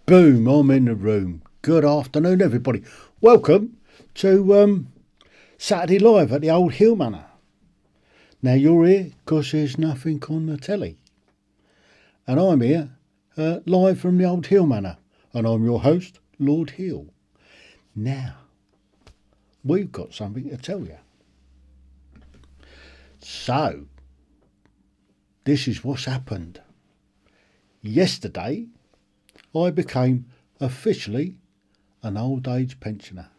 Boom, I'm in the room. Good afternoon, everybody. Welcome to Saturday Live at the old Heale Manor. Now, you're here because there's nothing on the telly. And I'm here live from the old Heale Manor. And I'm your host, Lord Heale. Now, we've got something to tell you. So, this is what's happened. Yesterday, I became officially an old age pensioner.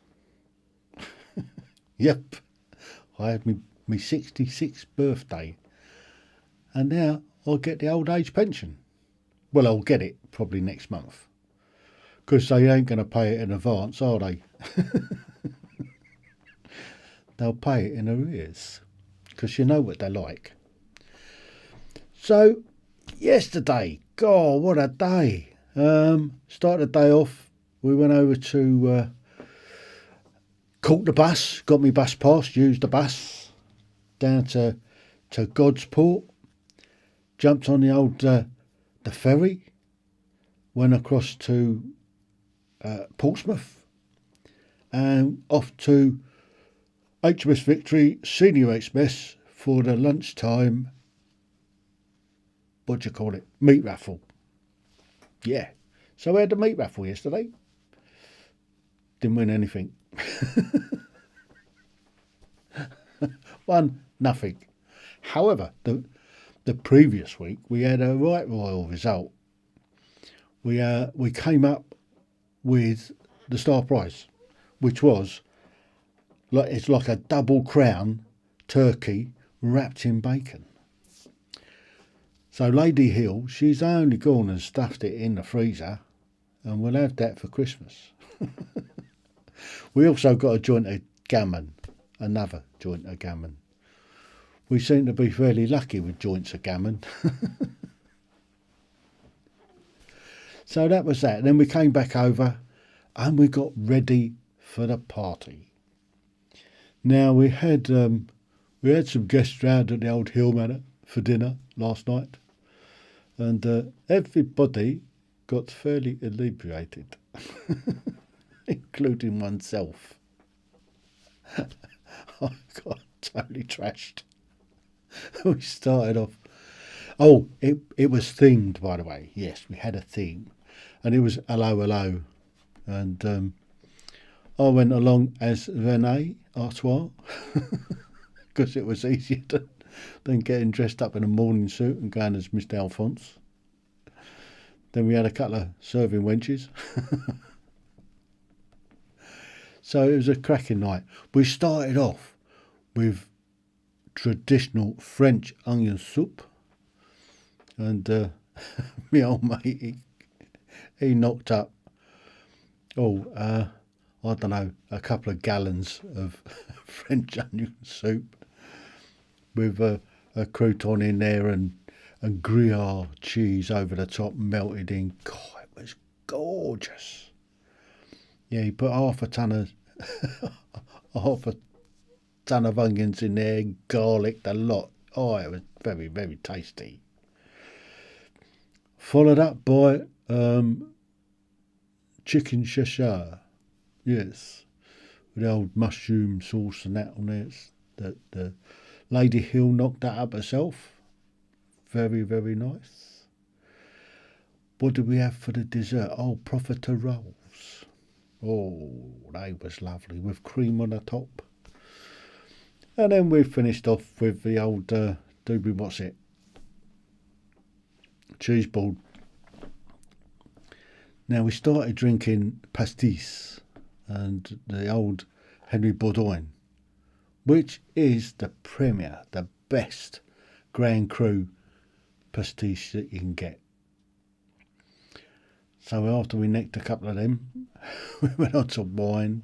Yep, I had my 66th birthday, and now I'll get the old age pension. Well, I'll get it probably next month, because they ain't going to pay it in advance, are they? They'll pay it in arrears, because you know what they're like. So, yesterday, God, what a day. Started the day off, we went over to caught the bus, got me bus pass, used the bus down to Godsport, jumped on the old the ferry, went across to Portsmouth, and off to HMS Victory Senior Express for the lunchtime, what do you call it, meat raffle. Yeah, so we had the meat raffle yesterday. Didn't win anything. Won nothing. However, the previous week we had a right royal result. We came up with the star prize, which was it's like a double crown turkey wrapped in bacon. So Lady Heale, she's only gone and stuffed it in the freezer, and we'll have that for Christmas. We also got a joint of gammon, another joint of gammon. We seem to be fairly lucky with joints of gammon. So that was that. Then we came back over and we got ready for the party. Now we had some guests round at the old Heale Manor for dinner last night, and everybody got fairly inebriated, including oneself. I got totally trashed. We started off. Oh, it was themed, by the way. Yes, we had a theme, and it was hello, hello, and I went along as René Artois because it was easier than getting dressed up in a morning suit and going as Mr. Alphonse. Then we had a couple of serving wenches. So it was a cracking night. We started off with traditional French onion soup, and my old mate, he knocked up, I don't know, a couple of gallons of French onion soup with a crouton in there and Gruyere cheese over the top, melted in. God, it was gorgeous. Yeah, he put half a ton of onions in there, garlic, the lot. Oh, it was very, very tasty. Followed up by chicken Cheshire. Yes, with the old mushroom sauce and that on there. The Lady Heale knocked that up herself. Very, very nice. What did we have for the dessert? Oh, profiterolles. Oh, they was lovely with cream on the top. And then we finished off with the old doobie, what's it? Cheese board. Now we started drinking pastis and the old Henry Bourdain, which is the premier, the best Grand Cru pastiche that you can get. So after we nicked a couple of them, we went on to wine.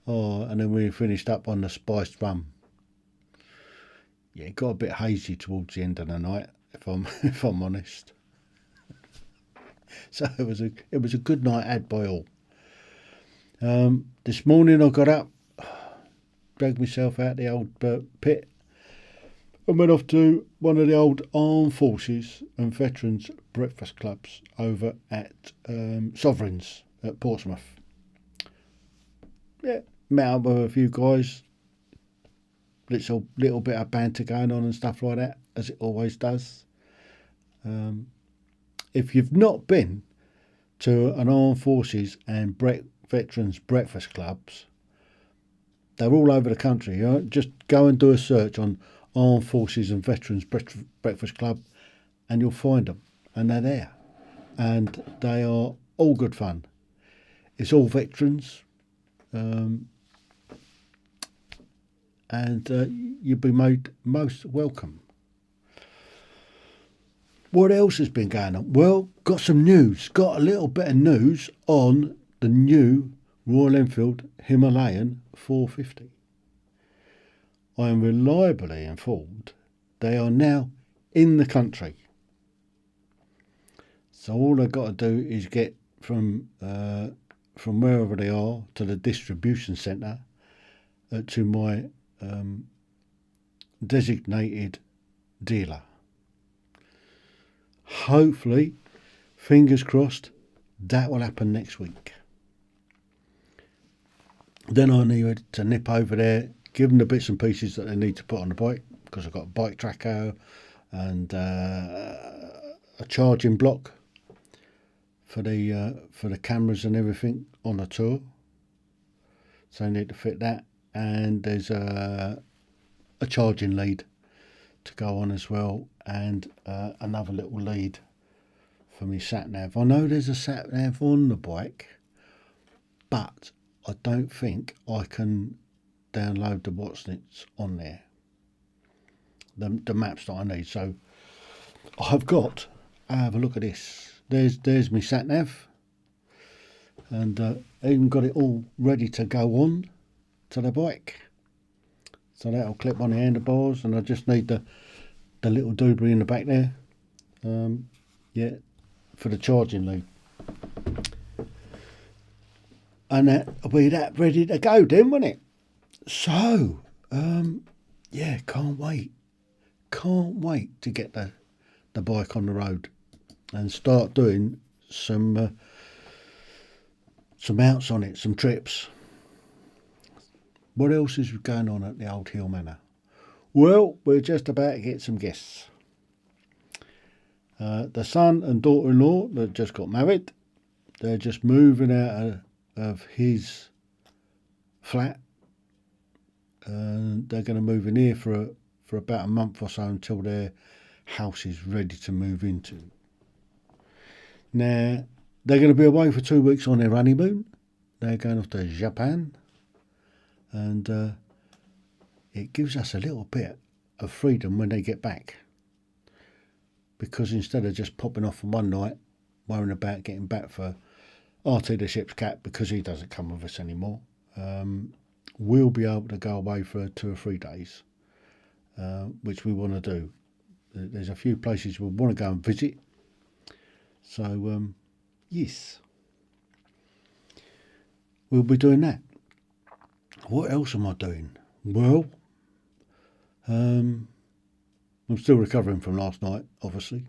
Oh, and then we finished up on the spiced rum. Yeah, it got a bit hazy towards the end of the night, if I'm honest. So it was a good night had by all. This morning I got up, dragged myself out the old pit, and went off to one of the old armed forces and veterans breakfast clubs over at Sovereigns at Portsmouth. Yeah, met up with a few guys, little bit of banter going on and stuff like that, as it always does. If you've not been to an armed forces and veterans breakfast clubs, they're all over the country. You know? Just go and do a search on Armed Forces and Veterans Breakfast Club and you'll find them. And they're there. And they are all good fun. It's all veterans. And you'll be made most welcome. What else has been going on? Well, got some news. Got a little bit of news on the new Royal Enfield Himalayan 450. I am reliably informed they are now in the country. So all I've got to do is get from wherever they are to the distribution centre to my designated dealer. Hopefully, fingers crossed, that will happen next week. Then I need to nip over there, give them the bits and pieces that they need to put on the bike, because I've got a bike tracker and a charging block for the cameras and everything on the tour. So I need to fit that, and there's a charging lead to go on as well, and another little lead for me sat nav. I know there's a sat nav on the bike, but I don't think I can download the Watsnits on there, the maps that I need. So I've got, have a look at this. There's my sat nav, and I even got it all ready to go on to the bike. So that'll clip on the handlebars, and I just need the little doobly in the back there, yeah, for the charging lead. And that'll be that ready to go then, won't it? So, yeah, can't wait. Can't wait to get the bike on the road and start doing some outs on it, some trips. What else is going on at the old Heale Manor? Well, we're just about to get some guests. The son and daughter-in-law that just got married, they're just moving out of his flat, and they're going to move in here for about a month or so until their house is ready to move into. Now, they're going to be away for 2 weeks on their honeymoon. They're going off to Japan, and it gives us a little bit of freedom when they get back, because instead of just popping off for one night, worrying about getting back for RT the ship's cat, because he doesn't come with us anymore, we'll be able to go away for 2 or 3 days, which we want to do. There's a few places we want to go and visit. So, yes, we'll be doing that. What else am I doing? Well, I'm still recovering from last night, obviously.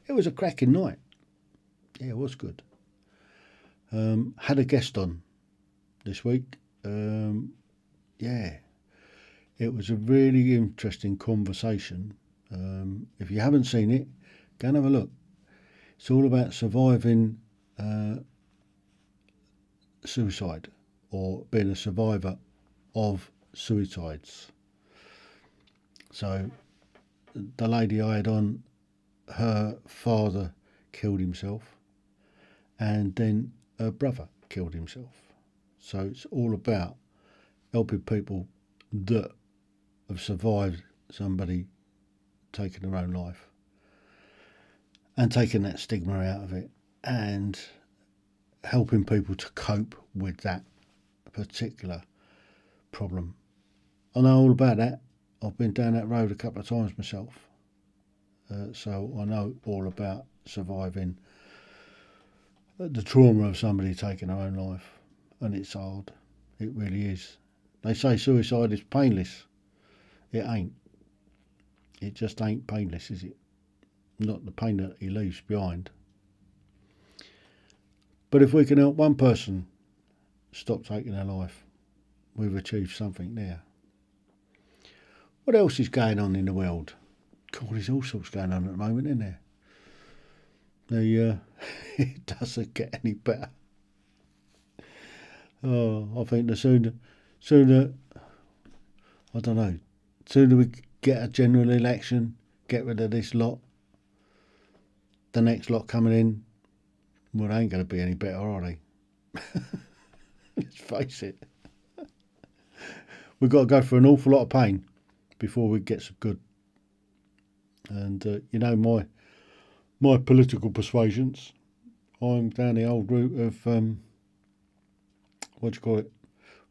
It was a cracking night. Yeah, it was good. Had a guest on this week. Yeah, it was a really interesting conversation. If you haven't seen it, go and have a look. It's all about surviving suicide, or being a survivor of suicides. So the lady I had on, her father killed himself, and then her brother killed himself. So it's all about helping people that have survived somebody taking their own life, and taking that stigma out of it, and helping people to cope with that particular problem. I know all about that. I've been down that road a couple of times myself, so I know all about surviving the trauma of somebody taking their own life, and it's hard. It really is. They say suicide is painless. It ain't. It just ain't painless, is it? Not the pain that he leaves behind. But if we can help one person stop taking their life, we've achieved something there. What else is going on in the world? God, there's all sorts going on at the moment, isn't there? It doesn't get any better. Oh, I think the sooner, I don't know, sooner we get a general election, get rid of this lot, the next lot coming in, well, they ain't going to be any better, are they? Let's face it. We've got to go through an awful lot of pain before we get some good. And, my political persuasions, I'm down the old route of,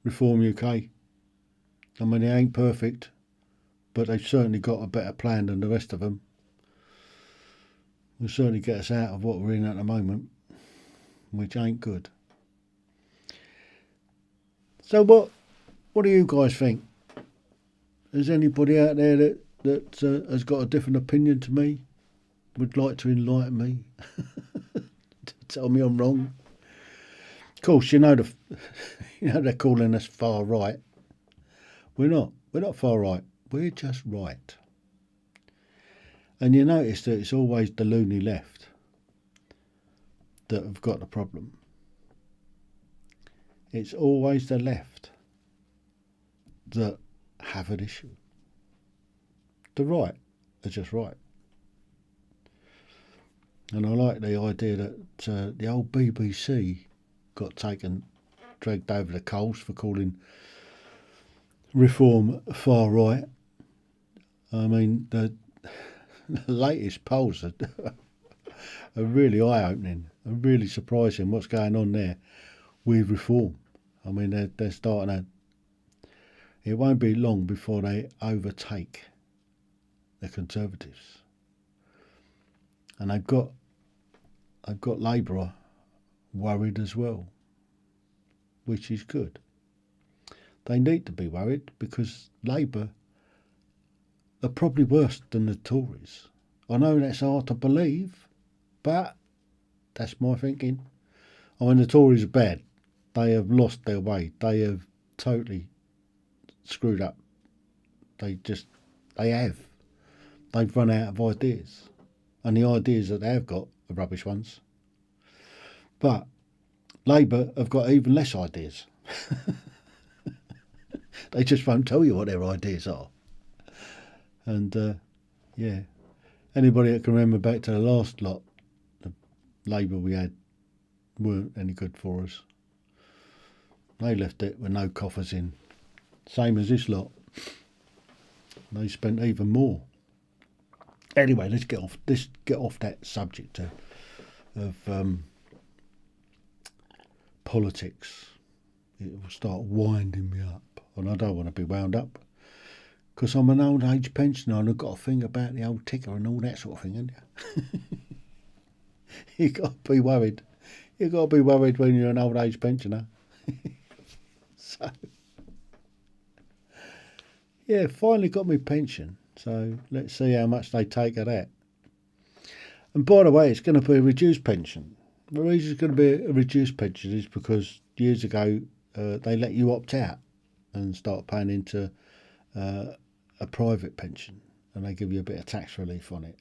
Reform UK. I mean, it ain't perfect, but they've certainly got a better plan than the rest of them. Will certainly get us out of what we're in at the moment, which ain't good. So what do you guys think? Is anybody out there that has got a different opinion to me? Would like to enlighten me? To tell me I'm wrong? Of course, they're calling us far right. We're not. We're not far right. We're just right. And you notice that it's always the loony left that have got the problem. It's always the left that have an issue. The right are just right. And I like the idea that the old BBC got dragged over the coals for calling Reform far right. I mean, the latest polls are really eye-opening and really surprising what's going on there with Reform. I mean, they're starting it won't be long before they overtake the Conservatives. And they've got Labour worried as well, which is good. They need to be worried because Labour are probably worse than the Tories. I know that's hard to believe, but that's my thinking. I mean, the Tories are bad. They have lost their way. They have totally screwed up. They have. They've run out of ideas. And the ideas that they have got are rubbish ones. But Labour have got even less ideas. They just won't tell you what their ideas are. And, anybody that can remember back to the last lot, the Labour we had weren't any good for us. They left it with no coffers in. Same as this lot. They spent even more. Anyway, let's get off that subject of politics. It will start winding me up, and I don't want to be wound up because I'm an old age pensioner and I've got a thing about the old ticker and all that sort of thing, haven't you? You got to be worried. You got to be worried when you're an old age pensioner. So, yeah, finally got my pension. So let's see how much they take of that. And by the way, it's going to be a reduced pension. The reason it's going to be a reduced pension is because years ago they let you opt out and start paying into a private pension, and they give you a bit of tax relief on it.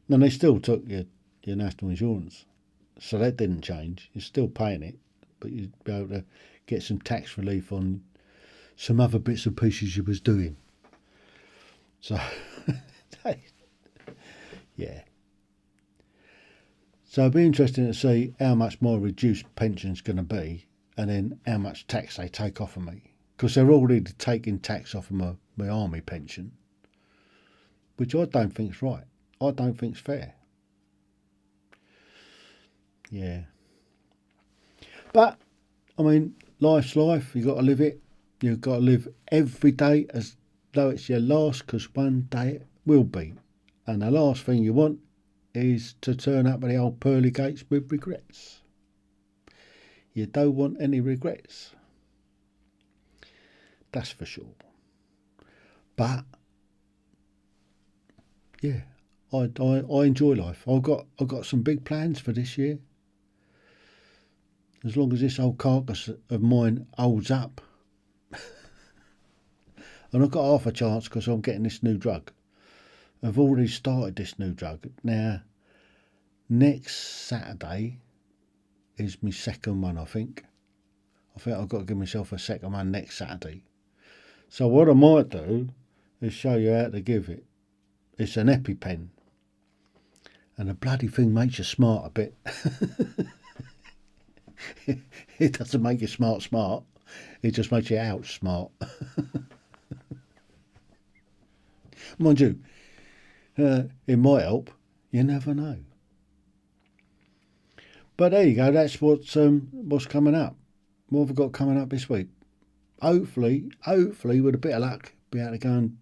And they still took your national insurance, so that didn't change. You're still paying it, but you'd be able to get some tax relief on some other bits and pieces you was doing. So, yeah. So it'd be interesting to see how much my reduced pension's going to be, and then how much tax they take off of me. Because they're already taking tax off of my army pension, which I don't think's right. I don't think's fair. Yeah. But, I mean, life's life. You've got to live it. You've got to live every day as though it's your last, because one day it will be. And the last thing you want is to turn up at the old pearly gates with regrets. You don't want any regrets. That's for sure. But yeah, I enjoy life. I've got some big plans for this year. As long as this old carcass of mine holds up, and I've got half a chance because I'm getting this new drug. I've already started this new drug. Now, next Saturday is my second one, I think. I've got to give myself a second one next Saturday. So what I might do is show you how to give it. It's an EpiPen. And the bloody thing makes you smart a bit. It doesn't make you smart. It just makes you outsmart. Mind you, it might help. You never know. But there you go. That's what's coming up. What have I got coming up this week? Hopefully, with a bit of luck, be able to go and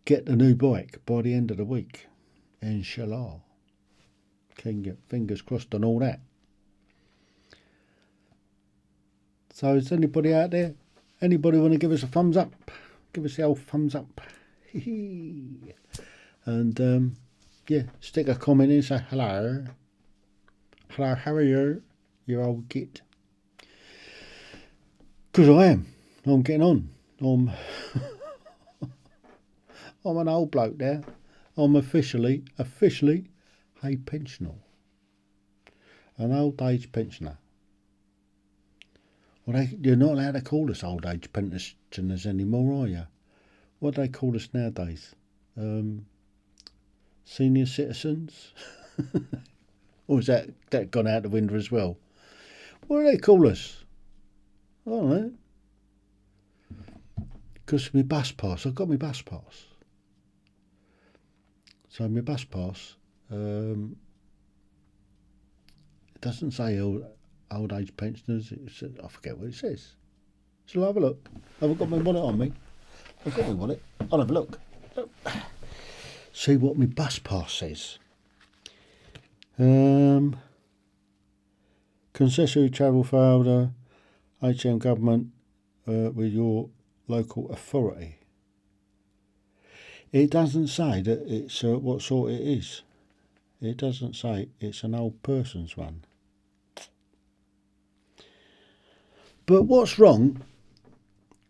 get the new bike by the end of the week. Inshallah. Can get fingers crossed on all that. So is anybody out there? Anybody want to give us a thumbs up? Give us the old thumbs up. And yeah, stick a comment in, say hello. Hello, how are you? You old git. Because I'm getting on. I'm an old bloke now. I'm officially a pensioner. An old age pensioner. Well, you're not allowed to call us old age pensioners anymore, are you? What do they call us nowadays? Senior citizens? Or is that gone out the window as well? What do they call us? I don't know. Because my bus pass, I've got my bus pass. So my bus pass, it doesn't say old age pensioners. I forget what it says. Shall I have a look? I haven't got my wallet on me. I've got my wallet. I'll have a look. See what my bus pass says. Concessionary travel folder, HM government with your local authority. It doesn't say that it's what sort it is. It doesn't say it's an old person's one. But what's wrong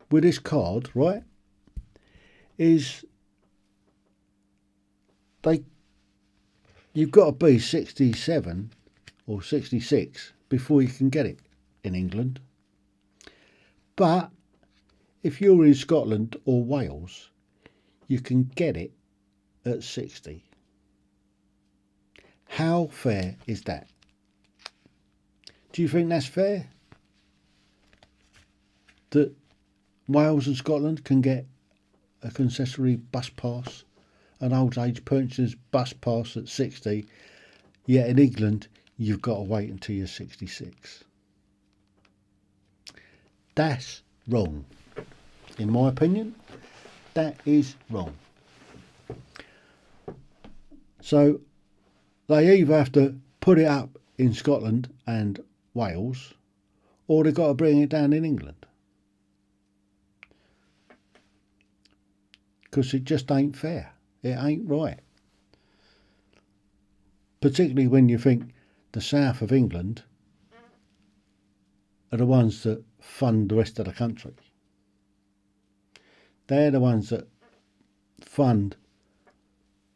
with this card, right, is you've got to be 67 or 66 before you can get it in England. But if you're in Scotland or Wales, you can get it at 60. How fair is that? Do you think that's fair? That Wales and Scotland can get a concessionary bus pass, an old age pensioners bus pass at 60, yet in England you've got to wait until you're 66. That's wrong. In my opinion, that is wrong. So they either have to put it up in Scotland and Wales, or they've got to bring it down in England. Because it just ain't fair. It ain't right. Particularly when you think the south of England are the ones that fund the rest of the country. They're the ones that fund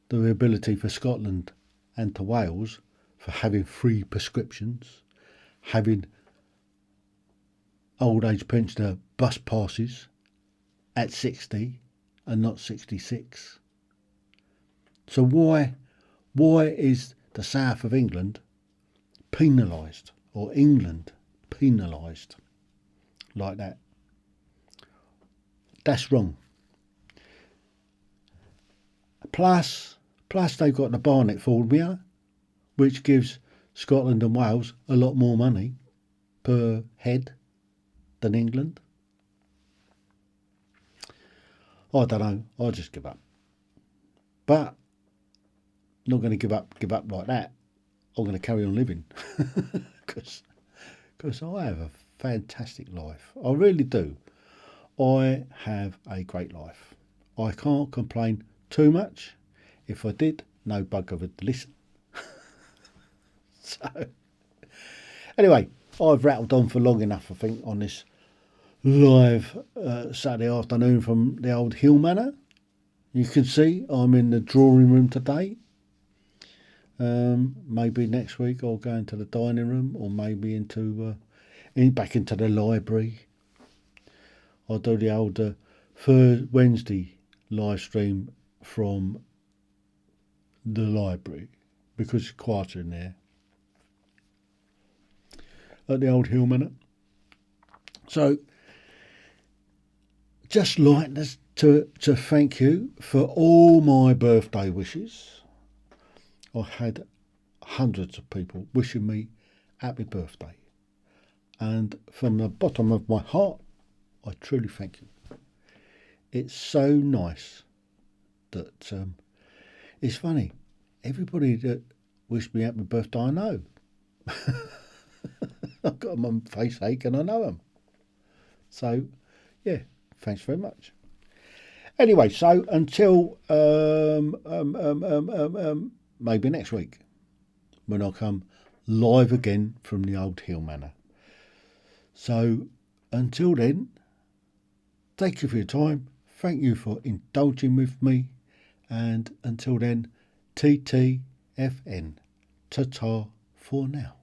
the ability for Scotland and to Wales for having free prescriptions, having old age pensioner bus passes at 60 and not 66. So why is the south of England penalised, or England penalised like that? That's wrong. Plus they've got the Barnet formula, which gives Scotland and Wales a lot more money per head than England. I don't know. I'll just give up. But I'm not going to give up like that. I'm going to carry on living because I have a fantastic life. I really do. I have a great life. I can't complain too much. If I did, no bugger would listen. So, anyway, I've rattled on for long enough, I think, on this live Saturday afternoon from the old Heale Manor. You can see I'm in the drawing room today. Maybe next week I'll go into the dining room, or maybe into back into the library. I'll do the old Wednesday live stream from the library because it's quieter in there at the old Heale Manor. So, just like this, to thank you for all my birthday wishes. I had hundreds of people wishing me happy birthday, and from the bottom of my heart, I truly thank you. It's so nice that it's funny. Everybody that wished me happy birthday, I know. I've got them on face ache and I know them. So, yeah, thanks very much. Anyway, so until maybe next week, when I come live again from the old Heale Manor. So, until then, thank you for your time. Thank you for indulging with me. And until then, TTFN. Ta-ta for now.